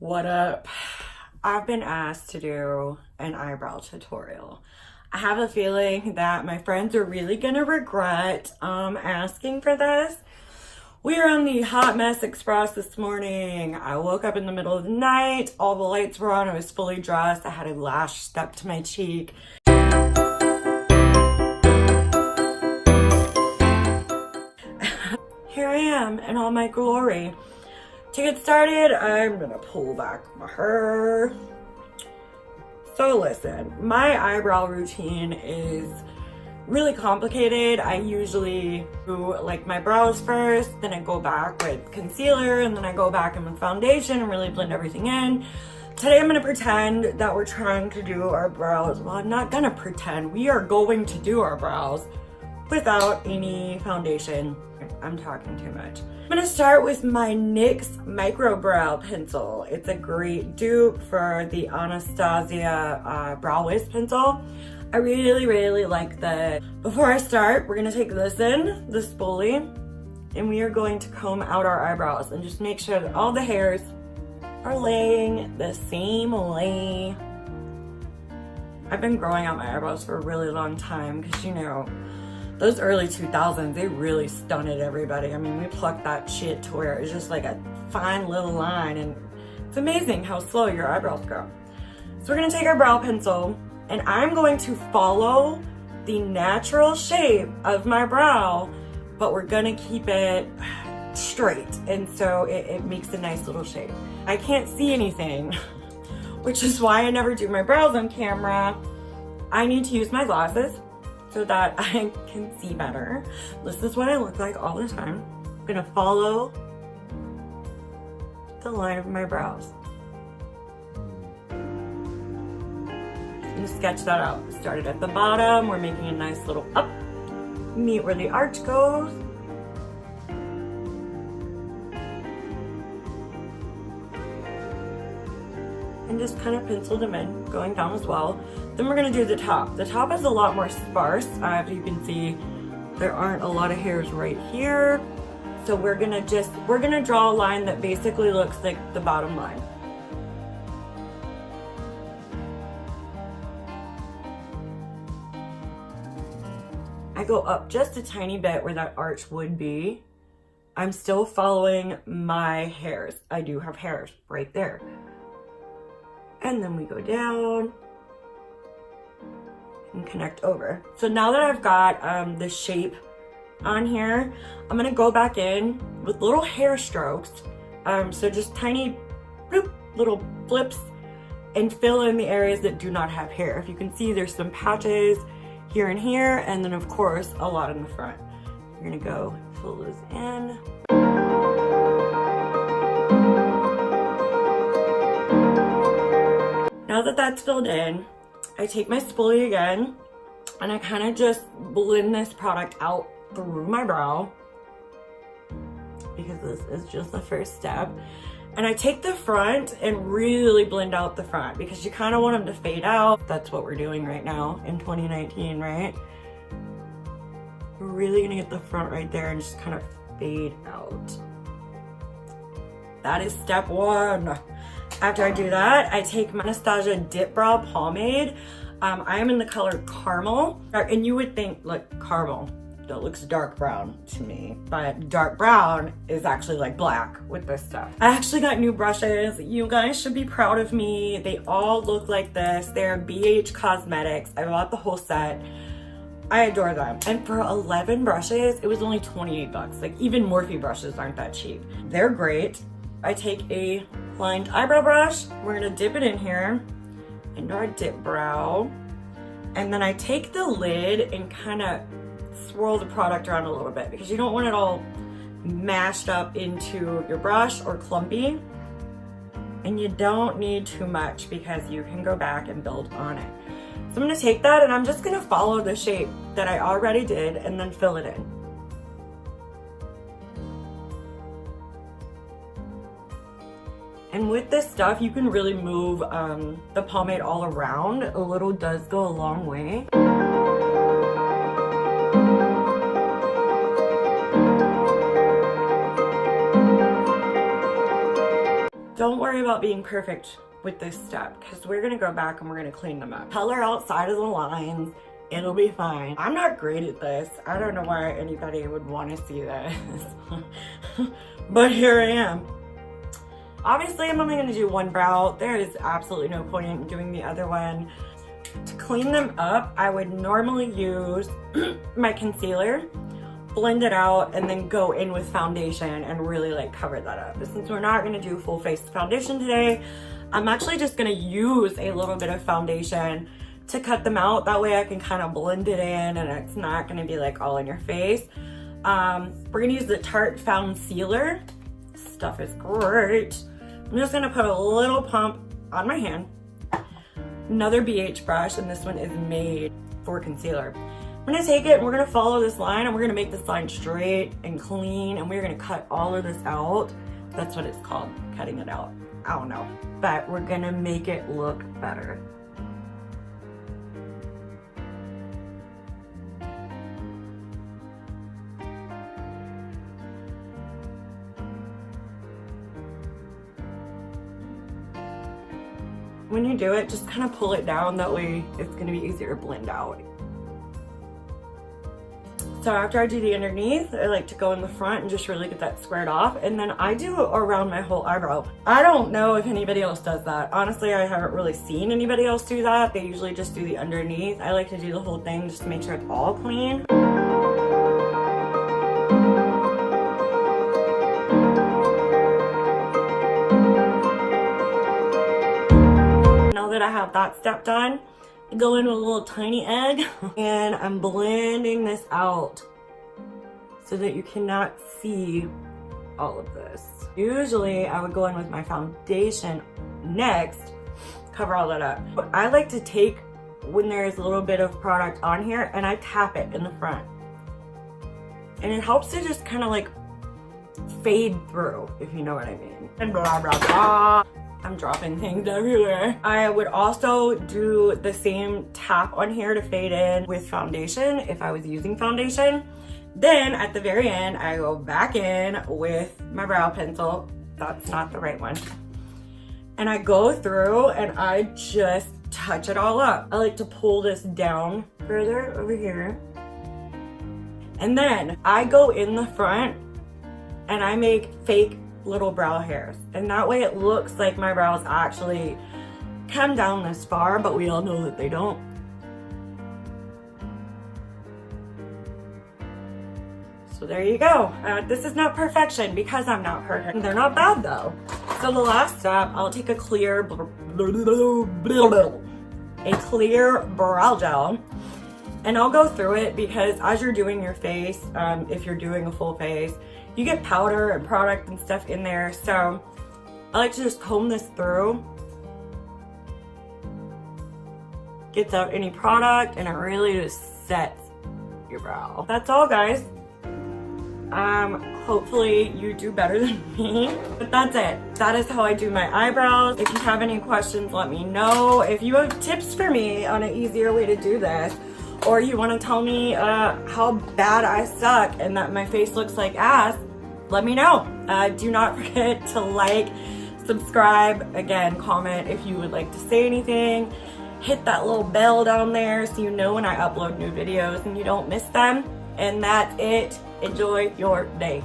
What up? I've been asked to do an eyebrow tutorial. I have a feeling that my friends are really gonna regret asking for this. We are on the Hot Mess Express this morning. I woke up in the middle of the night, all the lights were on, I was fully dressed, I had a lash stuck to my cheek. Here I am in all my glory. To get started, I'm gonna pull back my hair. So listen, my eyebrow routine is really complicated. I usually do like my brows first, then I go back with concealer, and then I go back in with foundation and really blend everything in. Today I'm gonna pretend that we're trying to do our brows. Well, I'm not gonna pretend. We are going to do our brows without any foundation. I'm talking too much. I'm gonna start with my NYX Micro Brow Pencil. It's a great dupe for the Anastasia Brow Wiz Pencil. I really like that. Before I start, we're gonna take this in, the spoolie, and we are going to comb out our eyebrows and just make sure that all the hairs are laying the same way. I've been growing out my eyebrows for a really long time because, you know, those early 2000s, they really stunted everybody. I mean, we plucked that shit to where it's just like a fine little line, and it's amazing how slow your eyebrows grow. So we're gonna take our brow pencil, and I'm going to follow the natural shape of my brow, but we're gonna keep it straight, and so it makes a nice little shape. I can't see anything, which is why I never do my brows on camera. I need to use my glasses so that I can see better. This is what I look like all the time. I'm gonna follow the line of my brows. I'm gonna sketch that out. Started at the bottom, we're making a nice little up, meet where the arch goes. And just kind of pencil them in, going down as well. Then we're gonna do the top. The top is a lot more sparse. As you can see, there aren't a lot of hairs right here. So we're gonna draw a line that basically looks like the bottom line. I go up just a tiny bit where that arch would be. I'm still following my hairs. I do have hairs right there. And then we go down and connect over. So now that I've got the shape on here, I'm gonna go back in with little hair strokes. So just tiny bloop, little flips, and fill in the areas that do not have hair. If you can see, there's some patches here and here, and then of course a lot in the front. You're gonna go fill those in. Now that that's filled in, I take my spoolie again and I kind of just blend this product out through my brow, because this is just the first step. And I take the front and really blend out the front, because you kind of want them to fade out. That's what we're doing right now in 2019, right? We're really gonna get the front right there and just kind of fade out. That is step one. After I do that, I take my Anastasia Dip Brow Pomade. I am in the color Caramel. And you would think, look, caramel, that looks dark brown to me. But dark brown is actually like black with this stuff. I actually got new brushes. You guys should be proud of me. They all look like this. They're BH Cosmetics. I bought the whole set. I adore them. And for 11 brushes, it was only 28 bucks. Like, even Morphe brushes aren't that cheap. They're great. I take a lined eyebrow brush. We're gonna dip it in here into our dip brow. And then I take the lid and kind of swirl the product around a little bit, because you don't want it all mashed up into your brush or clumpy. And you don't need too much, because you can go back and build on it. So I'm gonna take that and I'm just gonna follow the shape that I already did and then fill it in. And with this stuff, you can really move the pomade all around. A little does go a long way. Don't worry about being perfect with this step because we're gonna go back and we're gonna clean them up. Color outside of the lines, it'll be fine. I'm not great at this. I don't know why anybody would want to see this, but here I am. Obviously, I'm only gonna do one brow. There is absolutely no point in doing the other one. To clean them up, I would normally use my concealer, blend it out, and then go in with foundation and really like cover that up. But since we're not gonna do full face foundation today, I'm actually just gonna use a little bit of foundation to cut them out. That way I can kind of blend it in and it's not gonna be like all in your face. We're gonna use the Tarte Found Sealer. This stuff is great. I'm just gonna put a little pump on my hand. Another BH brush, and this one is made for concealer. I'm gonna take it and we're gonna follow this line and we're gonna make this line straight and clean and we're gonna cut all of this out. That's what it's called, cutting it out. I don't know, but we're gonna make it look better. When you do it, just kind of pull it down. That way it's gonna be easier to blend out. So after I do the underneath, I like to go in the front and just really get that squared off. And then I do it around my whole eyebrow. I don't know if anybody else does that. Honestly, I haven't really seen anybody else do that. They usually just do the underneath. I like to do the whole thing just to make sure it's all clean. That I have that step done, I go in with a little tiny egg and I'm blending this out so that you cannot see all of this. Usually I would go in with my foundation next, cover all that up. But I like to take when there's a little bit of product on here and I tap it in the front. And it helps to just kind of like fade through, if you know what I mean. And blah, blah, blah. I'm dropping things everywhere. I would also do the same tap on here to fade in with foundation if I was using foundation. Then at the very end, I go back in with my brow pencil. That's not the right one. And I go through and I just touch it all up. I like to pull this down further over here. And then I go in the front and I make fake little brow hairs, and that way it looks like my brows actually come down this far, but we all know that they don't. So there you go. This is not perfection because I'm not perfect. They're not bad though. So the last step, I'll take a clear brow gel and I'll go through it because as you're doing your face, if you're doing a full face, you get powder and product and stuff in there. So I like to just comb this through. Gets out any product and it really just sets your brow. That's all, guys. Hopefully you do better than me. But that's it. That is how I do my eyebrows. If you have any questions, let me know. If you have tips for me on an easier way to do this, or you want to tell me how bad I suck and that my face looks like ass, let me know. Do not forget to like, subscribe, again, comment if you would like to say anything. Hit that little bell down there so you know when I upload new videos and you don't miss them. And that's it. Enjoy your day.